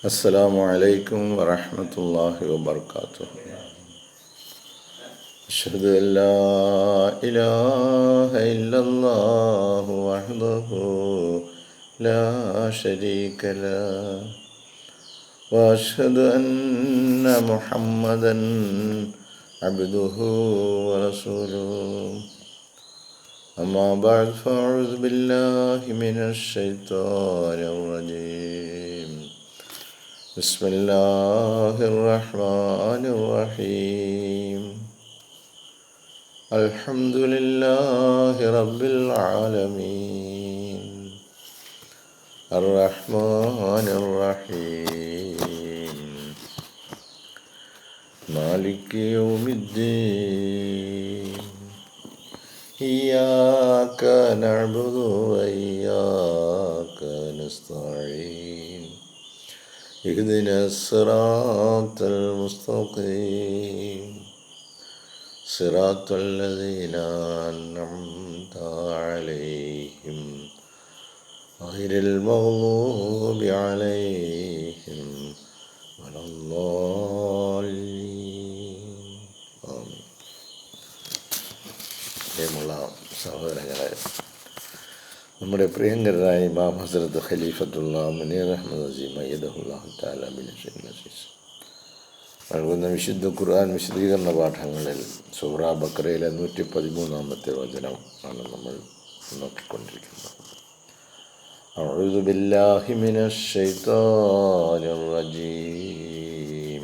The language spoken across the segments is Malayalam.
السلام عليكم ورحمة الله وبركاته. أشهد أن لا إله إلا الله وحده لا شريك له وأشهد أن محمدا عبده ورسوله. أما بعد فأعوذ بالله من الشيطان الرجيم. بسم الله الرحمن الرحيم. الحمد لله رب العالمين الرحمن الرحيم مالك يوم الدين إياك نعبد وإياك نستعين اهدنا الصراط المستقيم صراط الذين أنعمت عليهم غير المغضوب عليهم ولا الضالين. ആമീൻ. പ്രിയമുള്ള സഹോദരങ്ങളെ, നമ്മുടെ പ്രിയങ്കരായ ഇമാം ഹസ്രത്ത് ഖലീഫത്തുള്ള മുനീർ അഹ്മദ് അസീം അയ്യദഹുല്ലാഹു തആല ബിനസ്രിൻ നസീസ് നൽകുന്ന വിശുദ്ധ ഖുർആൻ വിശദീകരണ പാഠങ്ങളിൽ സൂറ ബഖറയിലെ 113-ാമത്തെ വചനം ആണ് നമ്മൾ നോക്കിക്കൊണ്ടിരിക്കുന്നത്. അഊദു ബില്ലാഹി മിനശ് ശൈത്വാനിർ റജീം.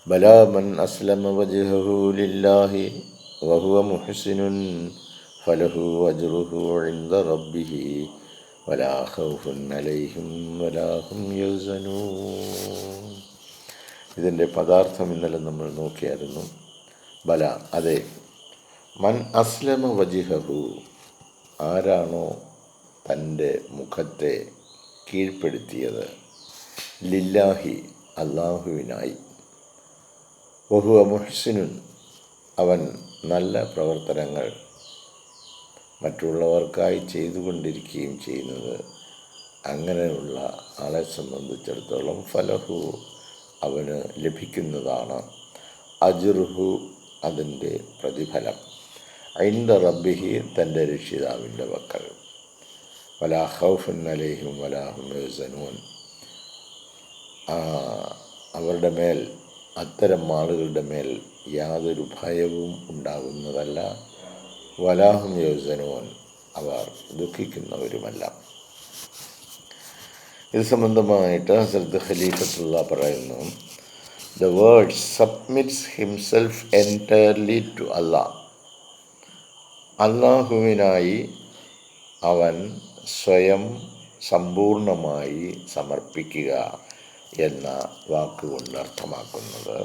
ബലാ മൻ അസ്ലമ വജ്ഹഹു ലില്ലാഹി വഹുവ മുഹ്സിനുൻ ഫലഹു അജ്റുഹു ഇൻദ റബ്ബിഹി വലാ ഖൗഫുൻ അലൈഹിം വലാ ഹും യഹ്സനൂൻ. ഇതിൻ്റെ പദാർത്ഥം ഇന്നലെ നമ്മൾ നോക്കിയായിരുന്നു. ബല, അതെ, മൻ അസ്ലമ വജിഹഹു, ആരാണോ തൻ്റെ മുഖത്തെ കീഴ്പ്പെടുത്തിയത്, ലില്ലാഹി, അല്ലാഹുവിനായി, വഹുവ മുഹ്സിനുൻ, അവൻ നല്ല പ്രവർത്തനങ്ങൾ മറ്റുള്ളവർക്കായി ചെയ്തുകൊണ്ടിരിക്കുകയും ചെയ്യുന്നത്, അങ്ങനെയുള്ള ആളെ സംബന്ധിച്ചിടത്തോളം ഫലഹു, അവന് ലഭിക്കുന്നതാണ്, അജ്റുഹു, അതിൻ്റെ പ്രതിഫലം, ഇൻദ റബ്ബിഹി, തൻ്റെ രക്ഷിതാവിൻ്റെ പക്കൽ, വലാ ഖൗഫുൻ അലൈഹിം വലാ ഹും യഹ്സനൂൻ, അവരുടെ മേൽ, അത്തരം ആളുകളുടെ മേൽ യാതൊരു ഭയവും ഉണ്ടാകുന്നതല്ല, വലാ ഹും യഹ്സനൂൻ, അവർ ദുഃഖിക്കുന്നവരുമല്ല. ഇത് സംബന്ധമായിട്ട് ഹസ്രത്ത് ഖലീഫത്തുള്ള പറയുന്നു, The word submits himself entirely to Allah. അല്ലാഹുവിനായി അവൻ സ്വയം സമ്പൂർണമായി സമർപ്പിക്കുക എന്ന വാക്കുകൊണ്ട് അർത്ഥമാക്കുന്നത്,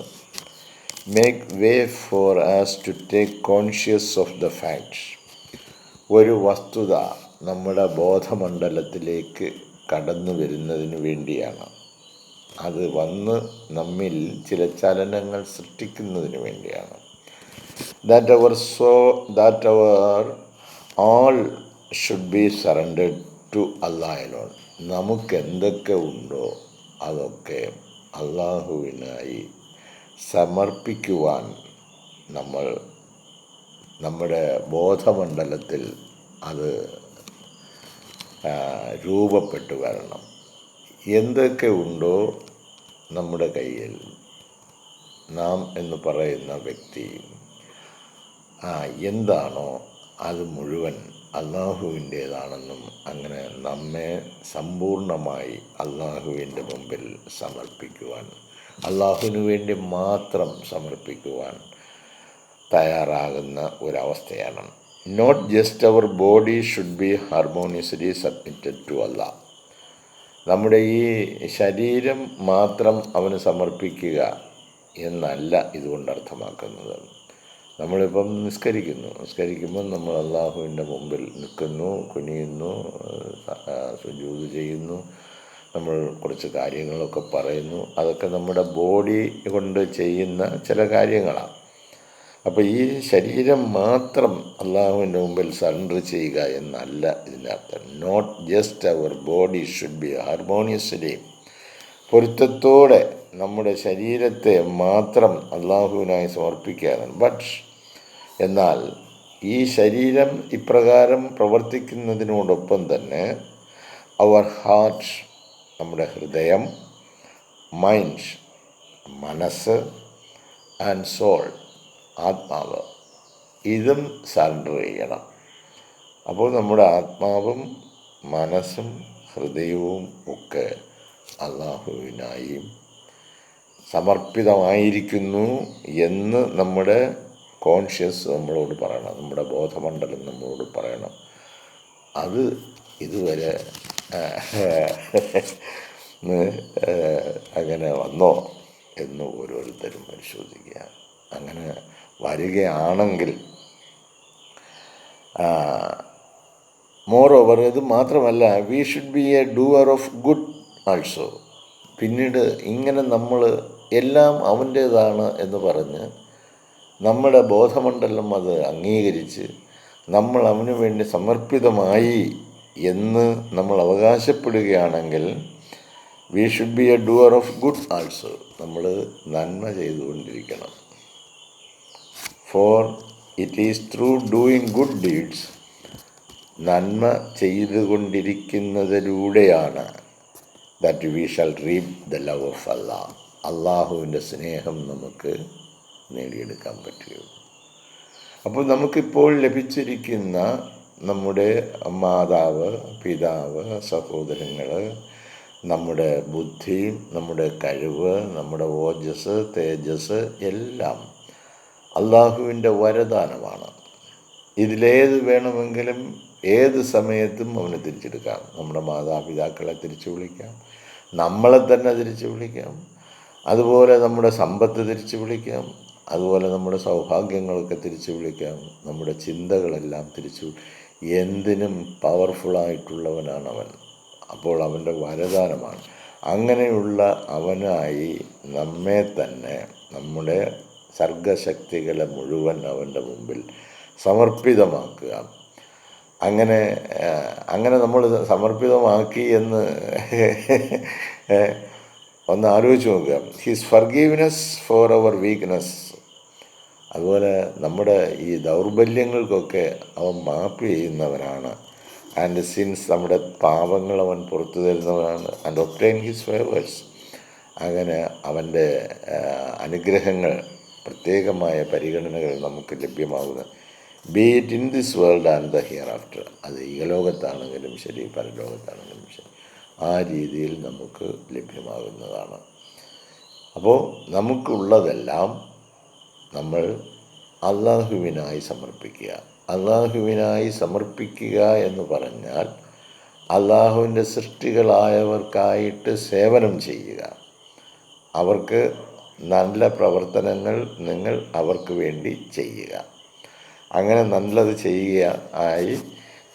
make way for us to take conscious of the facts. ഒരു വസ്തുത നമ്മുടെ ബോധമണ്ഡലത്തിലേക്ക് കടന്നു വരുന്നതിന് വേണ്ടിയാണ്. അത് വന്ന് നമ്മിൽ ചില ചലനങ്ങൾ സൃഷ്ടിക്കുന്നതിന് വേണ്ടിയാണ്. that our all should be surrendered to Allah alone. നമുക്ക് എന്തൊക്കെ ഉണ്ടോ അതൊക്കെ അള്ളാഹുവിനായി സമർപ്പിക്കുവാൻ നമ്മൾ നമ്മുടെ ബോധമണ്ഡലത്തിൽ അത് രൂപപ്പെട്ടു വരണം. എന്തൊക്കെ ഉണ്ടോ നമ്മുടെ കയ്യിൽ, നാം എന്ന് പറയുന്ന വ്യക്തി എന്താണോ അത് മുഴുവൻ അള്ളാഹുവിൻ്റേതാണെന്നും അങ്ങനെ നമ്മെ സമ്പൂർണമായി അള്ളാഹുവിൻ്റെ മുമ്പിൽ സമർപ്പിക്കുവാൻ, അള്ളാഹുവിന് വേണ്ടി മാത്രം സമർപ്പിക്കുവാൻ തയ്യാറാകുന്ന ഒരവസ്ഥയാണ്. Not just our body should be harmoniously submitted to Allah. നമ്മുടെ ഈ ശരീരം മാത്രം അവന് സമർപ്പിക്കുക എന്നല്ല ഇതുകൊണ്ട് അർത്ഥമാക്കുന്നത്. നമ്മളിപ്പം നിസ്കരിക്കുമ്പോൾ നമ്മൾ അള്ളാഹുവിൻ്റെ മുമ്പിൽ നിൽക്കുന്നു, കുനിയുന്നു, സുജൂദ് ചെയ്യുന്നു, നമ്മൾ കുറച്ച് കാര്യങ്ങളൊക്കെ പറയുന്നു. അതൊക്കെ നമ്മുടെ ബോഡി കൊണ്ട് ചെയ്യുന്ന ചില കാര്യങ്ങളാണ്. അപ്പോൾ ഈ ശരീരം മാത്രം അള്ളാഹുവിൻ്റെ മുമ്പിൽ സറണ്ടർ ചെയ്യുക എന്നല്ല ഇതിനർത്ഥം. Not just our body should be harmoniously, പൊരുത്തത്തോടെ നമ്മുടെ ശരീരത്തെ മാത്രം അള്ളാഹുവിനായി സമർപ്പിക്കുകയാണ്. ബട്ട് എന്നാൽ ഈ ശരീരം ഇപ്രകാരം പ്രവർത്തിക്കുന്നതിനോടൊപ്പം തന്നെ അവർ ഹാർട്ട്, നമ്മുടെ ഹൃദയം, മൈൻഡ്, മനസ്സ്, ആൻഡ് സോൾ, ആത്മാവ്, ഇതും സറണ്ടർ ചെയ്യണം. അപ്പോൾ നമ്മുടെ ആത്മാവും മനസ്സും ഹൃദയവും ഒക്കെ അള്ളാഹുവിനായി സമർപ്പിതമായിരിക്കുന്നു എന്ന് നമ്മുടെ കോൺഷ്യസ് നമ്മളോട് പറയണം, നമ്മുടെ ബോധമണ്ഡലം നമ്മളോട് പറയണം. അത് ഇതുവരെ അങ്ങനെ വന്നോ എന്ന് ഓരോരുത്തരും പരിശോധിക്കുക. അങ്ങനെ വരികയാണെങ്കിൽ മോറോവർ, ഇത് മാത്രമല്ല, V should be a doer of good also. പിന്നീട് ഇങ്ങനെ നമ്മൾ എല്ലാം അവൻ്റേതാണ് എന്ന് പറഞ്ഞ് നമ്മുടെ ബോധമണ്ഡലം അത് അംഗീകരിച്ച് നമ്മൾ അവന് വേണ്ടി സമർപ്പിതമായി എന്ന് നമ്മൾ അവകാശപ്പെടുകയാണെങ്കിൽ we should be a doer of good also. നമ്മൾ നന്മ ചെയ്തുകൊണ്ടിരിക്കണം. For it is through doing good deeds, നന്മ ചെയ്തുകൊണ്ടിരിക്കുന്നതിലൂടെയാണ് that we shall reap the love of Allah, അള്ളാഹുവിൻ്റെ സ്നേഹം നമുക്ക് നേടിയെടുക്കാൻ പറ്റുകയുള്ളൂ. അപ്പോൾ നമുക്കിപ്പോൾ ലഭിച്ചിരിക്കുന്ന നമ്മുടെ മാതാവ്, പിതാവ്, സഹോദരങ്ങൾ, നമ്മുടെ ബുദ്ധി, നമ്മുടെ കഴിവ്, നമ്മുടെ ഓജസ്, തേജസ് എല്ലാം അള്ളാഹുവിൻ്റെ വരദാനമാണ്. ഇതിലേത് വേണമെങ്കിലും ഏത് സമയത്തും അവന് തിരിച്ചെടുക്കാം. നമ്മുടെ മാതാപിതാക്കളെ തിരിച്ചു വിളിക്കാം, നമ്മളെ തന്നെ തിരിച്ചു വിളിക്കാം, അതുപോലെ നമ്മുടെ സമ്പത്ത് തിരിച്ചു വിളിക്കാം, അതുപോലെ നമ്മുടെ സൗഭാഗ്യങ്ങളൊക്കെ തിരിച്ചു വിളിക്കാം, നമ്മുടെ ചിന്തകളെല്ലാം തിരിച്ചു. എന്തിനും പവർഫുള്ളായിട്ടുള്ളവനാണ് അവൻ. അപ്പോൾ അവൻ്റെ വരദാനമാണ്. അങ്ങനെയുള്ള അവനായി നമ്മെ തന്നെ, നമ്മുടെ സർഗശക്തികളെ മുഴുവൻ അവൻ്റെ മുമ്പിൽ സമർപ്പിതമാക്കുക. അങ്ങനെ നമ്മൾ സമർപ്പിതമാക്കി എന്ന് ഒന്ന് ആലോചിച്ച് നോക്കുക. His forgiveness for our weakness. അതുപോലെ നമ്മുടെ ഈ ദൗർബല്യങ്ങൾക്കൊക്കെ അവൻ മാപ്പ് ചെയ്യുന്നവനാണ്. ആൻഡ് സിൻസ്, നമ്മുടെ പാപങ്ങൾ അവൻ പുറത്തു തരുന്നവനാണ്. And obtain his favours. അങ്ങനെ അവൻ്റെ അനുഗ്രഹങ്ങൾ, പ്രത്യേകമായ പരിഗണനകൾ നമുക്ക് ലഭ്യമാകുന്ന, be it in this world and the hereafter. അത് ഇഹലോകത്താണെങ്കിലും ശരി, പരലോകത്താണെങ്കിലും ശരി, ആ രീതിയിൽ നമുക്ക് ലഭ്യമാകുന്നതാണ്. അപ്പോൾ നമുക്കുള്ളതെല്ലാം നമ്മൾ അള്ളാഹുവിനായി സമർപ്പിക്കുക. അള്ളാഹുവിനായി സമർപ്പിക്കുക എന്ന് പറഞ്ഞാൽ അള്ളാഹുവിൻ്റെ സൃഷ്ടികളായവർക്കായിട്ട് സേവനം ചെയ്യുക. അവർക്ക് നല്ല പ്രവർത്തനങ്ങൾ നിങ്ങൾ അവർക്ക് വേണ്ടി ചെയ്യുക. അങ്ങനെ നല്ലത് ചെയ്യുക ആയി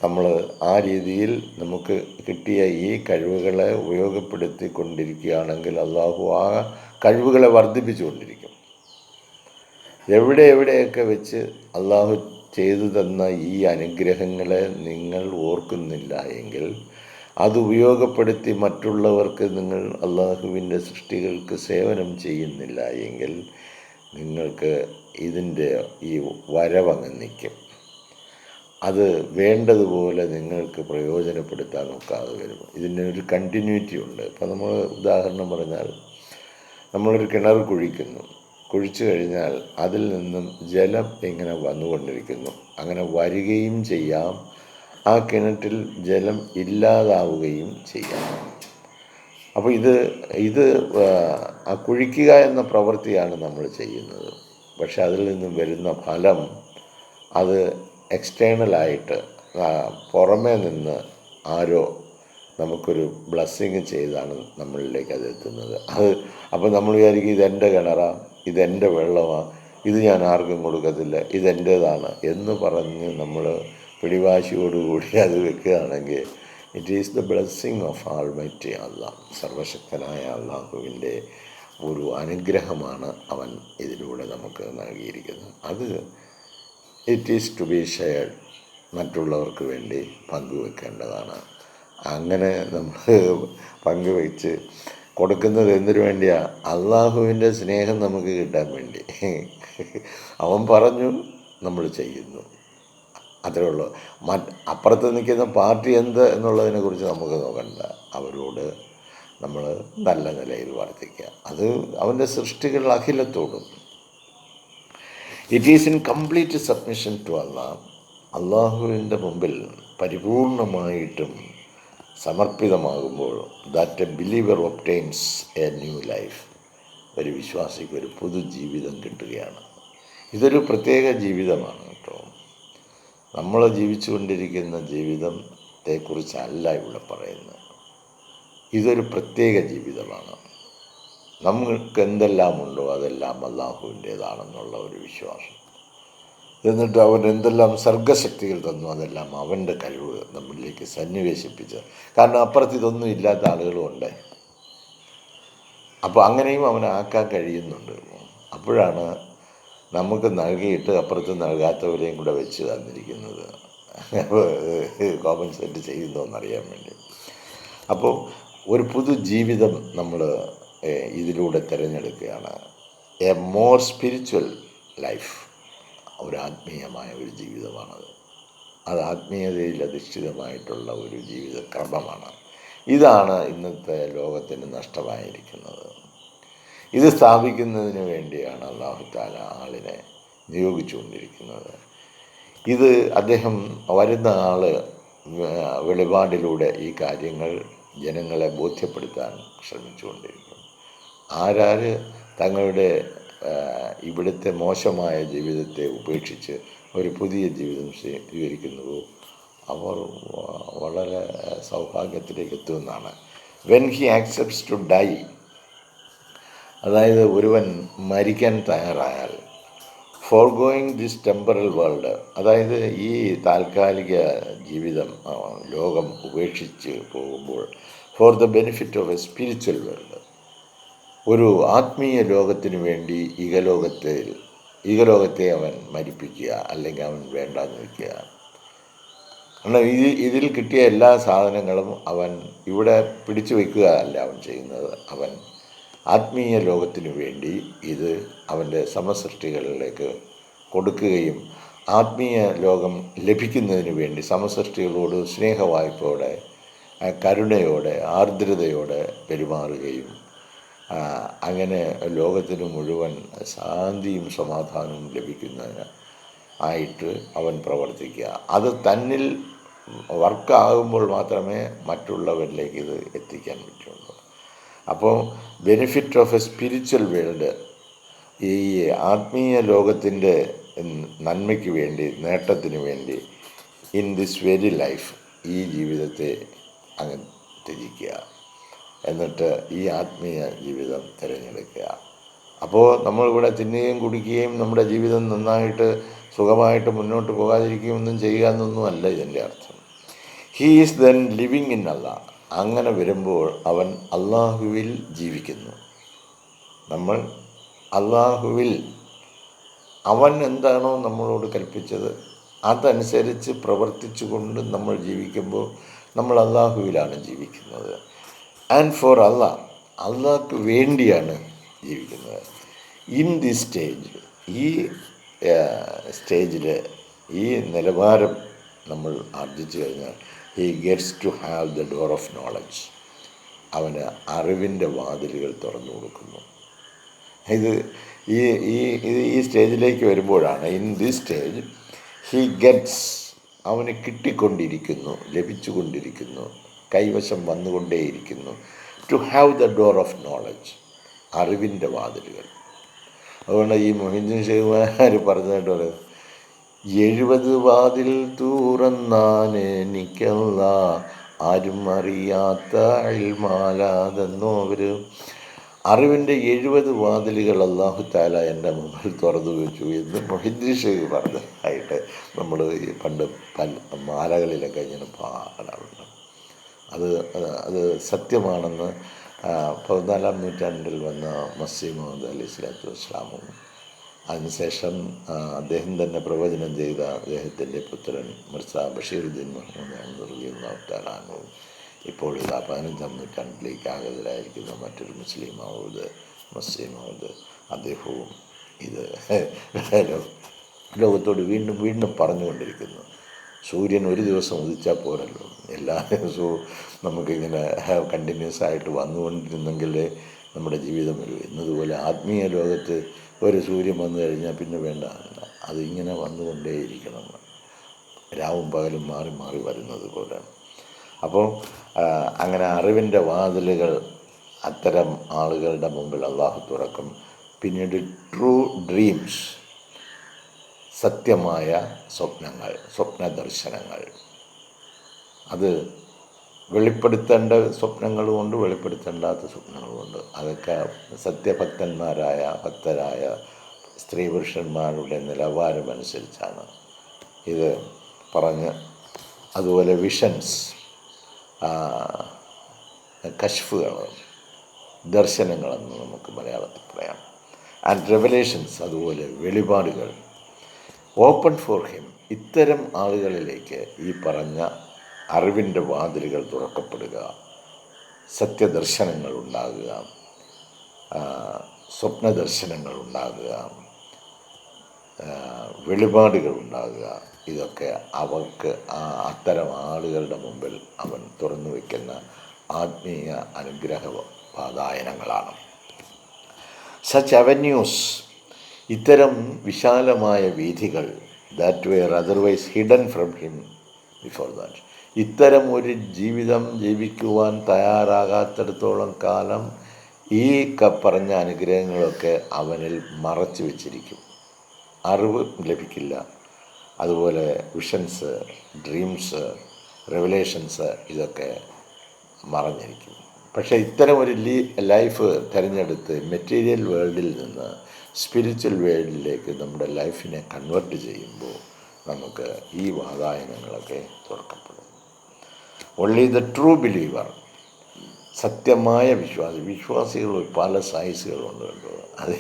നമ്മൾ ആ രീതിയിൽ നമുക്ക് കിട്ടിയ ഈ കഴിവുകളെ ഉപയോഗപ്പെടുത്തിക്കൊണ്ടിരിക്കുകയാണെങ്കിൽ അള്ളാഹു ആ കഴിവുകളെ വർദ്ധിപ്പിച്ചുകൊണ്ടിരിക്കും. എവിടെയൊക്കെ വെച്ച് അള്ളാഹു ചെയ്തു തന്ന ഈ അനുഗ്രഹങ്ങളെ നിങ്ങൾ ഓർക്കുന്നില്ല എങ്കിൽ, അത് ഉപയോഗപ്പെടുത്തി മറ്റുള്ളവർക്ക് നിങ്ങൾ അള്ളാഹുവിൻ്റെ സൃഷ്ടികൾക്ക് സേവനം ചെയ്യുന്നില്ല എങ്കിൽ, നിങ്ങൾക്ക് ഇതിൻ്റെ ഈ വരവങ്ങ് നിൽക്കും. അത് വേണ്ടതുപോലെ നിങ്ങൾക്ക് പ്രയോജനപ്പെടുത്താൻ ഒക്കാതെ വരും. ഇതിനൊരു കണ്ടിന്യൂറ്റി ഉണ്ട്. ഇപ്പം നമ്മൾ ഉദാഹരണം പറഞ്ഞാൽ, നമ്മളൊരു കിണർ കുഴിച്ചു കഴിഞ്ഞാൽ അതിൽ നിന്നും ജലം ഇങ്ങനെ വന്നുകൊണ്ടിരിക്കുന്നു. അങ്ങനെ വരികയും ചെയ്യാം, ആ കിണറ്റിൽ ജലം ഇല്ലാതാവുകയും ചെയ്യാം. അപ്പോൾ ഇത് ആ കുഴിക്കുക എന്ന പ്രവൃത്തിയാണ് നമ്മൾ ചെയ്യുന്നത്. പക്ഷെ അതിൽ നിന്നും വരുന്ന ഫലം അത് എക്സ്റ്റേണലായിട്ട് പുറമേ നിന്ന് ആരോ നമുക്കൊരു ബ്ലെസ്സിങ് ചെയ്താണ് നമ്മളിലേക്ക് അത് എത്തുന്നത്. അപ്പോൾ നമ്മൾ വിചാരിക്കും ഇതെൻ്റെ കിണറാണ്, ഇതെൻ്റെ വെള്ളമാണ്, ഇത് ഞാൻ ആർക്കും കൊടുക്കത്തില്ല, ഇതെൻ്റേതാണ് എന്ന് പറഞ്ഞ് നമ്മൾ പിടിവാശിയോടുകൂടി അത് വെക്കുകയാണെങ്കിൽ it is the blessing of almighty Allah, സർവശക്തനായ അള്ളാഹുവിൻ്റെ ഒരു അനുഗ്രഹമാണ് അവൻ ഇതിലൂടെ നമുക്ക് നൽകിയിരിക്കുന്നത്. അത് it is to be shared, മറ്റുള്ളവർക്ക് വേണ്ടി പങ്കുവെക്കേണ്ടതാണ്. അങ്ങനെ നമ്മൾ പങ്കുവെച്ച് കൊടുക്കുന്നത് എന്തിനു വേണ്ടിയാണ്? അള്ളാഹുവിൻ്റെ സ്നേഹം നമുക്ക് കിട്ടാൻ വേണ്ടി. അവൻ പറഞ്ഞു, നമ്മൾ ചെയ്യുന്നു, അത്രേ ഉള്ളൂ. അപ്പുറത്ത് നിൽക്കുന്ന പാർട്ടി എന്ത് എന്നുള്ളതിനെക്കുറിച്ച് നമുക്ക് നോക്കണ്ട. അവരോട് നമ്മൾ നല്ല നിലയിൽ വർത്തിക്കുക. അത് അവൻ്റെ സൃഷ്ടികൾ അഖിലത്തോടും. It is in complete submission to Allah. അള്ളാഹുവിൻ്റെ മുമ്പിൽ പരിപൂർണമായിട്ടും സമർപ്പിതമാകുമ്പോൾ that a believer obtains a new life. ഒരു വിശ്വാസിക്ക് ഒരു പുതുജീവിതം കിട്ടുകയാണ്. ഇതൊരു പ്രത്യേക ജീവിതമാണ് കേട്ടോ. നമ്മൾ ജീവിച്ചു കൊണ്ടിരിക്കുന്ന ജീവിതത്തെക്കുറിച്ചല്ല ഇവിടെ പറയുന്നത്. ഇതൊരു പ്രത്യേക ജീവിതമാണ്. നമുക്ക് എന്തെല്ലാം ഉണ്ടോ അതെല്ലാം അള്ളാഹുവിൻ്റേതാണെന്നുള്ള ഒരു വിശ്വാസം. എന്നിട്ട് അവൻ എന്തെല്ലാം സർഗശക്തികൾ തന്നു അതെല്ലാം അവൻ്റെ കഴിവ് നമ്മളിലേക്ക് സന്നിവേശിപ്പിച്ച്. കാരണം അപ്പുറത്ത് ഇതൊന്നും ഇല്ലാത്ത ആളുകളും ഉണ്ട്. അപ്പോൾ അങ്ങനെയും അവനാക്കാൻ കഴിയുന്നുണ്ട്. അപ്പോഴാണ് നമുക്ക് നൽകിയിട്ട് അപ്പുറത്ത് നൽകാത്തവരെയും കൂടെ വെച്ച് തന്നിരിക്കുന്നത്. കോമ്പൻസേറ്റ് ചെയ്യുന്നോന്നറിയാൻ വേണ്ടി. അപ്പോൾ ഒരു പുതുജീവിതം നമ്മൾ ഇതിലൂടെ തിരഞ്ഞെടുക്കുകയാണ്. A more spiritual life. ഒരു ആത്മീയമായ ഒരു ജീവിതമാണത്. അത് ആത്മീയതയിൽ അധിഷ്ഠിതമായിട്ടുള്ള ഒരു ജീവിത ക്രമമാണ്. ഇതാണ് ഇന്നത്തെ ലോകത്തിന് നഷ്ടമായിരിക്കുന്നത്. ഇത് സ്ഥാപിക്കുന്നതിന് വേണ്ടിയാണ് അല്ലാഹു തആല ആളിനെ നിയോഗിച്ചുകൊണ്ടിരിക്കുന്നത്. ഇത് അദ്ദേഹം വരുന്ന ആൾ വെളിപാടിലൂടെ ഈ കാര്യങ്ങൾ ജനങ്ങളെ ബോധ്യപ്പെടുത്താൻ ശ്രമിച്ചുകൊണ്ടിരിക്കും. ആരാര് തങ്ങളുടെ ഇവിടുത്തെ മോശമായ ജീവിതത്തെ ഉപേക്ഷിച്ച് ഒരു പുതിയ ജീവിതം സ്വീകരിക്കുന്നുവോ അവർ വളരെ സൗഭാഗ്യത്തിലേക്ക് എത്തുമെന്നാണ്. When he accepts to die, അതായത് ഒരുവൻ മരിക്കാൻ തയ്യാറായാൽ, for going this temporal world, അതായത് ഈ താൽക്കാലിക ജീവിതം ലോകം ഉപേക്ഷിച്ച് പോകുമ്പോൾ, for the benefit of a spiritual world, ഒരു ആത്മീയ ലോകത്തിന് വേണ്ടി ഇഹലോകത്തെ അവൻ മരിപ്പിക്കുക, അല്ലെങ്കിൽ അവൻ വേണ്ടാന്ന് വയ്ക്കുക. കാരണം ഇതിൽ കിട്ടിയ എല്ലാ സാധനങ്ങളും അവൻ ഇവിടെ പിടിച്ചു വയ്ക്കുക അല്ല അവൻ ചെയ്യുന്നത്. അവൻ ആത്മീയ ലോകത്തിനു വേണ്ടി ഇത് അവൻ്റെ സമസൃഷ്ടികളിലേക്ക് കൊടുക്കുകയും ആത്മീയ ലോകം ലഭിക്കുന്നതിന് വേണ്ടി സമസൃഷ്ടികളോട് സ്നേഹവായ്പോടെ, കരുണയോടെ, ആർദ്രതയോടെ പെരുമാറുകയും അങ്ങനെ ലോകത്തിന് മുഴുവൻ ശാന്തിയും സമാധാനവും ലഭിക്കുന്നതിന് ആയിട്ട് അവൻ പ്രവർത്തിക്കുക. അത് തന്നിൽ വർക്കാകുമ്പോൾ മാത്രമേ മറ്റുള്ളവരിലേക്ക് ഇത് എത്തിക്കാൻ പറ്റുള്ളൂ. അപ്പോൾ benefit of a spiritual world, ഈ ആത്മീയ ലോകത്തിൻ്റെ നന്മയ്ക്ക് വേണ്ടി, നേട്ടത്തിന് വേണ്ടി, ഇൻ ദിസ് വെരി ലൈഫ്, ഈ ജീവിതത്തെ അങ്ങ് ത്യജിക്കുക. എന്നിട്ട് ഈ ആത്മീയ ജീവിതം തിരഞ്ഞെടുക്കുക. അപ്പോൾ നമ്മളിവിടെ തിന്നുകയും കുടിക്കുകയും നമ്മുടെ ജീവിതം നന്നായിട്ട് സുഖമായിട്ട് മുന്നോട്ട് പോകാതിരിക്കുകയൊന്നും ചെയ്യുക എന്നൊന്നും അല്ല ഇതിൻ്റെ അർത്ഥം. He is then living in Allah. അങ്ങനെ വരുമ്പോൾ അവൻ അള്ളാഹുവിൽ ജീവിക്കുന്നു. നമ്മൾ അള്ളാഹുവിൽ, അവൻ എന്താണോ നമ്മളോട് കൽപ്പിച്ചത് അതനുസരിച്ച് പ്രവർത്തിച്ചുകൊണ്ട് നമ്മൾ ജീവിക്കുമ്പോൾ നമ്മൾ അള്ളാഹുവിലാണ് ജീവിക്കുന്നത്. ആൻഡ് ഫോർ അള്ളാഹ്, അള്ളാഹ്ക്ക് വേണ്ടിയാണ് ജീവിക്കുന്നത്. ഇൻ ദിസ് സ്റ്റേജ്, ഈ സ്റ്റേജിൽ ഈ നിലവാരം നമ്മൾ ആർജിച്ചു കഴിഞ്ഞാൽ, he gets to have the door of knowledge. അവന് അറിവിൻ്റെ വാതിലുകൾ തുറന്നു കൊടുക്കുന്നു. ഇത് ഈ സ്റ്റേജിലേക്ക് വരുമ്പോഴാണ്, in this stage he gets, അവന് കിട്ടിക്കൊണ്ടിരിക്കുന്നു, ലഭിച്ചുകൊണ്ടിരിക്കുന്നു, കൈവശം വന്നുകൊണ്ടേയിരിക്കുന്നു. To have the door of knowledge, അറിവിൻ്റെ വാതിലുകൾ. അതുകൊണ്ട് ഈ മൊഹീദ്ദീൻ ഷെയ്ഖുമാർ പറഞ്ഞിട്ടുള്ളത്, 70 വാതിൽ തുറന്നാനെനിക്കല്ല, ആരും അറിയാത്ത ഇൽമാലാതെന്നോ അവർ. അറിവിൻ്റെ 70 വാതിലുകൾ അല്ലാഹു തആല എൻ്റെ മുമ്പിൽ തുറന്നു വെച്ചു എന്ന് മൊഹീദ്ദീൻ ഷെയ്ഖ് പറഞ്ഞതായിട്ട് നമ്മൾ ഈ പണ്ട് മാലകളിലൊക്കെ ഇങ്ങനെ പാടാറുണ്ട്. അത് സത്യമാണെന്ന് 14-ാം നൂറ്റാണ്ടിൽ വന്ന മസീഹ് മൗഊദ് അലൈഹി സ്വലാത്തു വസ്സലാമും അതിനുശേഷം അദ്ദേഹം തന്നെ പ്രവചനം ചെയ്ത അദ്ദേഹത്തിൻ്റെ പുത്രൻ മിർസ ബഷീറുദ്ദീൻ മുഹമ്മദ് റളിയല്ലാഹു തആല അൻഹു ഇപ്പോൾ ഇതാ 15-ാം നൂറ്റാണ്ടിലേക്ക് ആഗതരായിരിക്കുന്ന മറ്റൊരു മുസ്ലിം മൗഊദ് മസീഹ് മൗഊദ് അദ്ദേഹവും ഇത് ലോകത്തോട് വീണ്ടും വീണ്ടും പറഞ്ഞുകൊണ്ടിരിക്കുന്നു. സൂര്യൻ ഒരു ദിവസം ഉദിച്ചാൽ പോരല്ലോ, എല്ലാ ദിവസവും നമുക്കിങ്ങനെ കണ്ടിന്യൂസ് ആയിട്ട് വന്നുകൊണ്ടിരുന്നെങ്കിലേ നമ്മുടെ ജീവിതം വരും. എന്നതുപോലെ ആത്മീയ ലോകത്ത് ഒരു സൂര്യൻ വന്നു കഴിഞ്ഞാൽ പിന്നെ വേണ്ട, അതിങ്ങനെ വന്നുകൊണ്ടേയിരിക്കണം, രാവും പകലും മാറി മാറി വരുന്നത് പോലെ. അപ്പോൾ അങ്ങനെ അറിവിൻ്റെ വാതിലുകൾ അത്തരം ആളുകളുടെ മുമ്പിൽ അള്ളാഹു തുറക്കും. പിന്നീട് ട്രൂ ഡ്രീംസ്, സത്യമായ സ്വപ്നങ്ങൾ, സ്വപ്നദർശനങ്ങൾ, അത് വെളിപ്പെടുത്തേണ്ട സ്വപ്നങ്ങളുമുണ്ട്, വെളിപ്പെടുത്തേണ്ടാത്ത സ്വപ്നങ്ങളുമുണ്ട്. അതൊക്കെ സത്യഭക്തന്മാരായ ഭക്തരായ സ്ത്രീ പുരുഷന്മാരുടെ നിലവാരമനുസരിച്ചാണ് ഇത് പറഞ്ഞ്. അതുപോലെ വിഷൻസ്, കശ്ഫുകൾ, ദർശനങ്ങളെന്ന് നമുക്ക് മലയാളത്തിൽ പറയാം. ആൻഡ് റെവലേഷൻസ്, അതുപോലെ വെളിപാടുകൾ. ഓപ്പൺ ഫോർ ഹിം, ഇത്തരം ആളുകളിലേക്ക് ഈ പറഞ്ഞ അറിവിൻ്റെ വാതിലുകൾ തുറക്കപ്പെടുക, സത്യദർശനങ്ങൾ ഉണ്ടാകുക, സ്വപ്നദർശനങ്ങൾ ഉണ്ടാകുക, വെളിപാടുകൾ ഉണ്ടാകുക. ഇതൊക്കെ അവർക്ക് അത്തരം ആളുകളുടെ മുമ്പിൽ അവൻ തുറന്നു വയ്ക്കുന്ന ആത്മീയ അനുഗ്രഹ വാതായനങ്ങളാണ്. സച്ച് അവന്യൂസ്, ഇത്തരം വിശാലമായ വീഥികൾ, that were otherwise hidden from him before that, ഇത്തരം ഒരു ജീവിതം ജീവിക്കുവാൻ തയ്യാറാകാത്തിടത്തോളം കാലം ഈ പറഞ്ഞ അനുഗ്രഹങ്ങളൊക്കെ അവനിൽ മറച്ചു വച്ചിരിക്കും. അറിവ് ലഭിക്കില്ല. അതുപോലെ വിഷൻസ്, ഡ്രീംസ്, റെവലേഷൻസ്, ഇതൊക്കെ മറഞ്ഞിരിക്കും. പക്ഷേ ഇത്തരം ഒരു ലൈഫ് തിരഞ്ഞെടുത്ത് മെറ്റീരിയൽ വേൾഡിൽ നിന്ന് സ്പിരിച്വൽ വേൾഡിലേക്ക് നമ്മുടെ ലൈഫിനെ കൺവേർട്ട് ചെയ്യുമ്പോൾ നമുക്ക് ഈ വാതായനങ്ങളൊക്കെ തുറക്കപ്പെടും. ഓൺലി ദ ട്രൂ ബിലീവർ, സത്യമായ വിശ്വാസികൾ പല സൈസുകളുണ്ട് കേട്ടോ. അത്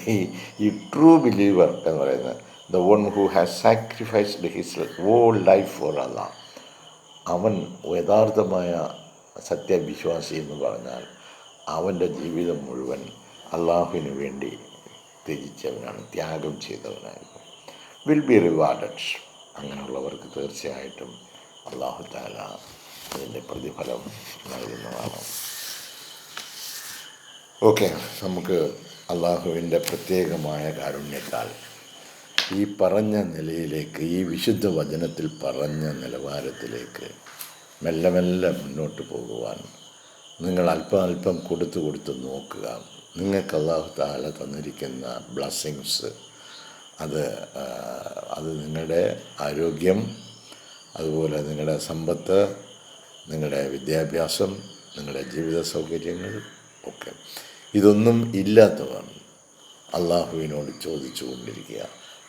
ഈ ട്രൂ ബിലീവർ എന്ന് പറയുന്നത് the one who has sacrificed his whole life for Allah, അവൻ യഥാർത്ഥമായ സത്യവിശ്വാസി എന്ന് പറഞ്ഞാൽ അവൻ്റെ ജീവിതം മുഴുവൻ അള്ളാഹുവിന് വേണ്ടി ത്യജിച്ചവനാണ്, ത്യാഗം ചെയ്തവനായിരുന്നു. Will be rewarded. അങ്ങനെയുള്ളവർക്ക് തീർച്ചയായിട്ടും അള്ളാഹു തആല അതിൻ്റെ പ്രതിഫലം നൽകുന്നതാണ്. ഓക്കെ, നമുക്ക് അള്ളാഹുവിൻ്റെ പ്രത്യേകമായ കാരുണ്യത്താൽ ഈ പറഞ്ഞ നിലയിലേക്ക്, ഈ വിശുദ്ധ വചനത്തിൽ പറഞ്ഞ നിലവാരത്തിലേക്ക് മെല്ലെ മെല്ലെ മുന്നോട്ട് പോകുവാൻ നിങ്ങൾ അല്പം കൊടുത്ത് നോക്കുക. നിങ്ങൾക്ക് അല്ലാഹു തആല തന്നിരിക്കുന്ന ബ്ലെസ്സിങ്സ്, അത് നിങ്ങളുടെ ആരോഗ്യം, അതുപോലെ നിങ്ങളുടെ സമ്പത്ത്, നിങ്ങളുടെ വിദ്യാഭ്യാസം, നിങ്ങളുടെ ജീവിത സൗകര്യങ്ങൾ ഒക്കെ, ഇതൊന്നും ഇല്ലാത്തവൻ അള്ളാഹുവിനോട് ചോദിച്ചു കൊണ്ടിരിക്കുക.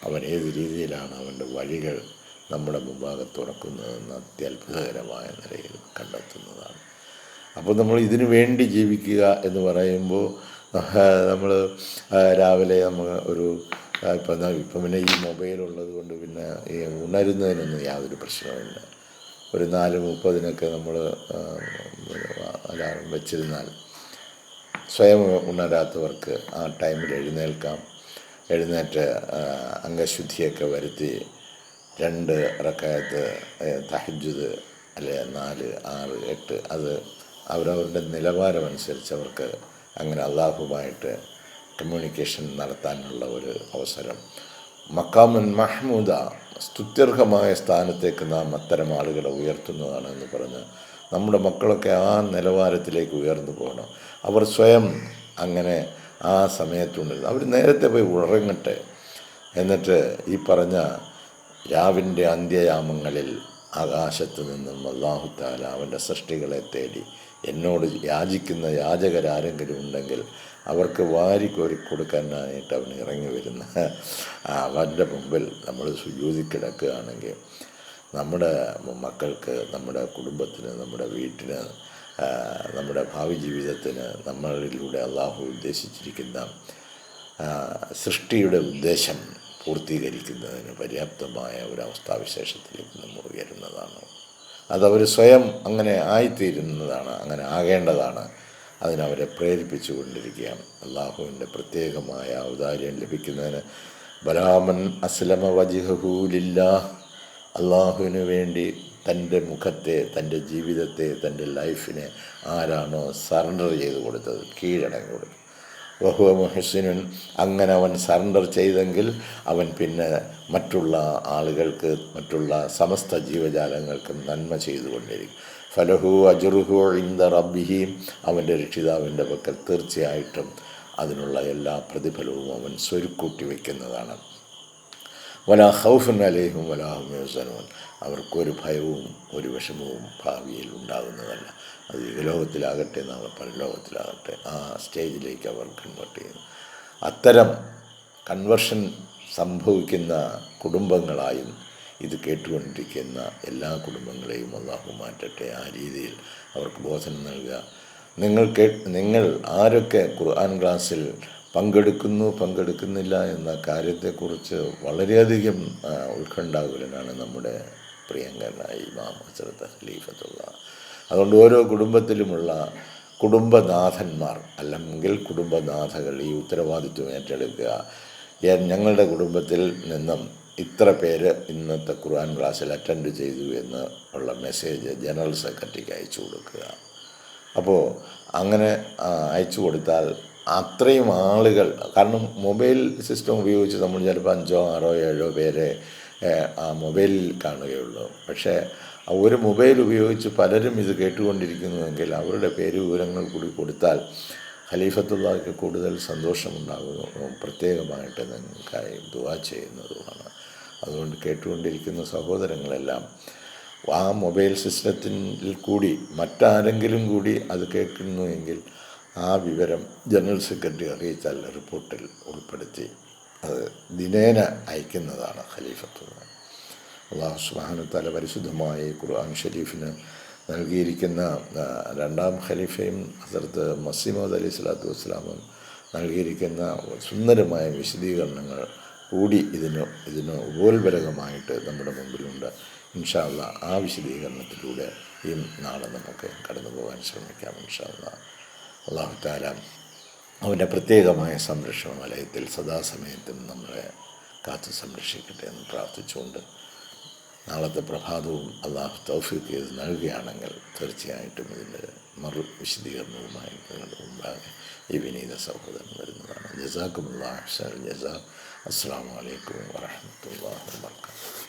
അവൻ ഏത് രീതിയിലാണ് അവൻ്റെ വഴികൾ നമ്മുടെ മുമ്പാകെ തുറക്കുന്നതെന്ന് അത്യത്ഭുതകരമായ നിലയിൽ കണ്ടെത്തുന്നതാണ്. അപ്പോൾ നമ്മൾ ഇതിനു വേണ്ടി ജീവിക്കുക എന്ന് പറയുമ്പോൾ നമ്മൾ രാവിലെ നമ്മൾ ഇപ്പം പിന്നെ ഈ മൊബൈലുള്ളത് കൊണ്ട് പിന്നെ ഈ ഉണരുന്നതിനൊന്നും യാതൊരു പ്രശ്നവുമില്ല. ഒരു 4:30 നമ്മൾ അലാറം വെച്ചിരുന്നാൽ സ്വയം ഉണരാത്തവർക്ക് ആ ടൈമിൽ എഴുന്നേൽക്കാം. എഴുന്നേറ്റ് അംഗശുദ്ധിയൊക്കെ വരുത്തി 2 റക്അത്ത് തഹജ്ജുദ്, അല്ലെ 4, 6, 8, അത് അവരവരുടെ നിലവാരമനുസരിച്ച് അവർക്ക് അങ്ങനെ അള്ളാഹുമായിട്ട് കമ്മ്യൂണിക്കേഷൻ നടത്താനുള്ള ഒരു അവസരം. മഖാമുൻ മഹ്മൂദ, സ്തുത്യർഹമായ സ്ഥാനത്തേക്ക് നാം അത്തരം ആളുകളെ ഉയർത്തുന്നതാണ് എന്ന് പറഞ്ഞ് നമ്മുടെ മക്കളൊക്കെ ആ നിലവാരത്തിലേക്ക് ഉയർന്നു പോകണം. അവർ സ്വയം അങ്ങനെ ആ സമയത്തുണ്ട്, അവർ നേരത്തെ പോയി ഉറങ്ങട്ടെ. എന്നിട്ട് ഈ പറഞ്ഞ രാവിൻ്റെ അന്ത്യയാമങ്ങളിൽ ആകാശത്ത് നിന്നും അല്ലാഹു തആല അവൻ്റെ സൃഷ്ടികളെ തേടി എന്നോട് യാചിക്കുന്ന യാചകരാരെങ്കിലും ഉണ്ടെങ്കിൽ അവർക്ക് വാരിക്കോരി കൊടുക്കാനായിട്ട് അവൻ ഇറങ്ങി വരുന്ന അവൻ്റെ മുമ്പിൽ നമ്മൾ സുജൂദി കിടക്കുകയാണെങ്കിൽ നമ്മുടെ മക്കൾക്ക്, നമ്മുടെ കുടുംബത്തിന്, നമ്മുടെ വീട്ടിന് നമ്മുടെ ഭാവി ജീവിതത്തിന് നമ്മളിലൂടെ അള്ളാഹു ഉദ്ദേശിച്ചിരിക്കുന്ന സൃഷ്ടിയുടെ ഉദ്ദേശം പൂർത്തീകരിക്കുന്നതിന് പര്യാപ്തമായ ഒരവസ്ഥാവിശേഷത്തിലേക്ക് നമ്മൾ ഉയരുന്നതാണ്. അതവർ സ്വയം അങ്ങനെ ആയിത്തീരുന്നതാണ്, അങ്ങനെ ആകേണ്ടതാണ്. അതിനവരെ പ്രേരിപ്പിച്ചു കൊണ്ടിരിക്കുകയാണ്. അള്ളാഹുവിൻ്റെ പ്രത്യേകമായ ഔദാര്യം ലഭിക്കുന്നതിന് ബലാമൻ അസ്ലമ വജ്ഹഹു ലില്ലാഹ്, അള്ളാഹുവിന് വേണ്ടി തൻ്റെ മുഖത്തെ, തൻ്റെ ജീവിതത്തെ, തൻ്റെ ലൈഫിനെ ആരാണോ സറണ്ടർ ചെയ്ത് കൊടുത്തത്, കീഴടങ്ങി കൊടുത്തത്, വഹുവ മുഹ്സിനുൻ, അങ്ങനെ അവൻ സറണ്ടർ ചെയ്തെങ്കിൽ അവൻ പിന്നെ മറ്റുള്ള ആളുകൾക്ക്, മറ്റുള്ള സമസ്ത ജീവജാലങ്ങൾക്കും നന്മ ചെയ്തുകൊണ്ടിരിക്കും. ഫലഹു അജ്റുഹു ഇൻദ റബ്ബിഹി, അവൻ്റെ രക്ഷിതാവിൻ്റെ പക്കൽ തീർച്ചയായിട്ടും അതിനുള്ള എല്ലാ പ്രതിഫലവും അവൻ സ്വരുക്കൂട്ടി വയ്ക്കുന്നതാണ്. വലാ ഖൗഫുൻ അലൈഹിം വലാ ഹും യഹ്സനൂൻ, അവർക്കൊരു ഭയവും ഒരു വിഷമവും ഭാവിയിൽ ഉണ്ടാകുന്നതല്ല. അത് ഈ ലോകത്തിലാകട്ടെ നാളെ പരലോകത്തിലാകട്ടെ, ആ സ്റ്റേജിലേക്ക് അവർ കൺവേർട്ട് ചെയ്യുന്നു. അത്തരം കൺവേർഷൻ സംഭവിക്കുന്ന കുടുംബങ്ങളായും ഇത് കേട്ടുകൊണ്ടിരിക്കുന്ന എല്ലാ കുടുംബങ്ങളെയും അള്ളാഹു മാറ്റട്ടെ. ആ രീതിയിൽ അവർക്ക് ബോധനം നൽകുക. നിങ്ങൾ ആരൊക്കെ ഖുർആൻ ക്ലാസ്സിൽ പങ്കെടുക്കുന്നില്ല എന്ന കാര്യത്തെക്കുറിച്ച് വളരെയധികം ഉത്കണ്ഠാകുലനാണ് നമ്മുടെ പ്രിയങ്കരനായ ഇമാം ഹസ്രത്ത് ഖലീഫത്തുള്ള. അതുകൊണ്ട് ഓരോ കുടുംബത്തിലുമുള്ള കുടുംബനാഥന്മാർ അല്ലെങ്കിൽ കുടുംബനാഥകൾ ഈ ഉത്തരവാദിത്വം ഏറ്റെടുക്കുക. ഞങ്ങളുടെ കുടുംബത്തിൽ നിന്നും ഇത്ര പേര് ഇന്നത്തെ ഖുർആൻ ക്ലാസ്സിൽ അറ്റൻഡ് ചെയ്തു എന്ന് ഉള്ള മെസ്സേജ് ജനറൽ സെക്രട്ടറിക്ക് അയച്ചു കൊടുക്കുക. അപ്പോൾ അങ്ങനെ അയച്ചു കൊടുത്താൽ അത്രയും ആളുകൾ, കാരണം മൊബൈൽ സിസ്റ്റം ഉപയോഗിച്ച് നമ്മൾ ചിലപ്പോൾ 5, 6, 7 പേരെ ആ മൊബൈലിൽ കാണുകയുള്ളൂ. പക്ഷേ ഒരു മൊബൈൽ ഉപയോഗിച്ച് പലരും ഇത് കേട്ടുകൊണ്ടിരിക്കുന്നുവെങ്കിൽ അവരുടെ പേര് വിവരങ്ങൾ കൂടി കൊടുത്താൽ ഖലീഫത്തുള്ളാഹിക്ക് കൂടുതൽ സന്തോഷമുണ്ടാകുന്നു. പ്രത്യേകമായിട്ട് നിങ്ങൾക്കായി ദുആ ചെയ്യുന്നതുമാണ്. അതുകൊണ്ട് കേട്ടുകൊണ്ടിരിക്കുന്ന സഹോദരങ്ങളെല്ലാം ആ മൊബൈൽ സിസ്റ്റത്തിൽ കൂടി മറ്റാരെങ്കിലും കൂടി അത് കേൾക്കുന്നുവെങ്കിൽ ആ വിവരം ജനറൽ സെക്രട്ടറി അറിയിച്ചാൽ റിപ്പോർട്ടിൽ ഉൾപ്പെടുത്തി അത് ദിനേന അയക്കുന്നതാണ് ഖലീഫത്തുള്ള. അല്ലാഹു സുബ്ഹാനഹു വ തആല പരിശുദ്ധമായ ഖുർആൻ ഷരീഫിന് നൽകിയിരിക്കുന്ന രണ്ടാം ഖലീഫയും ഹസ്രത്ത് മസീഹ് മൗഊദ് അലൈഹി സ്വലാത്തു വസ്സലാമും നൽകിയിരിക്കുന്ന സുന്ദരമായ വിശദീകരണങ്ങൾ കൂടി ഇതിന് ഉപോത്ബലകമായിട്ട് നമ്മുടെ മുമ്പിലുണ്ട്. ഇൻഷാ അല്ലാഹ് ആ വിശദീകരണത്തിലൂടെ ഈ നാളെ നമുക്ക് കടന്നു പോകാൻ ശ്രമിക്കാം. ഇൻഷാ അല്ലാഹ് അല്ലാഹു തആല അവൻ്റെ പ്രത്യേകമായ സംരക്ഷണ വലയത്തിൽ സദാസമയത്തും നമ്മളെ കാത്തു സംരക്ഷിക്കട്ടെ എന്ന് പ്രാർത്ഥിച്ചുകൊണ്ട് നാളത്തെ പ്രഭാതവും അള്ളാഹു തൗഫീഖ് ചെയ്ത് നൽകുകയാണെങ്കിൽ തീർച്ചയായിട്ടും ഇതിൻ്റെ വിശദീകരണവുമായി നിങ്ങളുടെ മുമ്പാകെ ഈ വിനീത സഹോദരൻ വരുന്നതാണ്. ജസാക്കുമുല്ലാഹ് അഹ്സനൽ ജസാ. അസ്സലാമു അലൈക്കും വറഹ്മത്തുള്ളാഹി വബറകാതുഹു.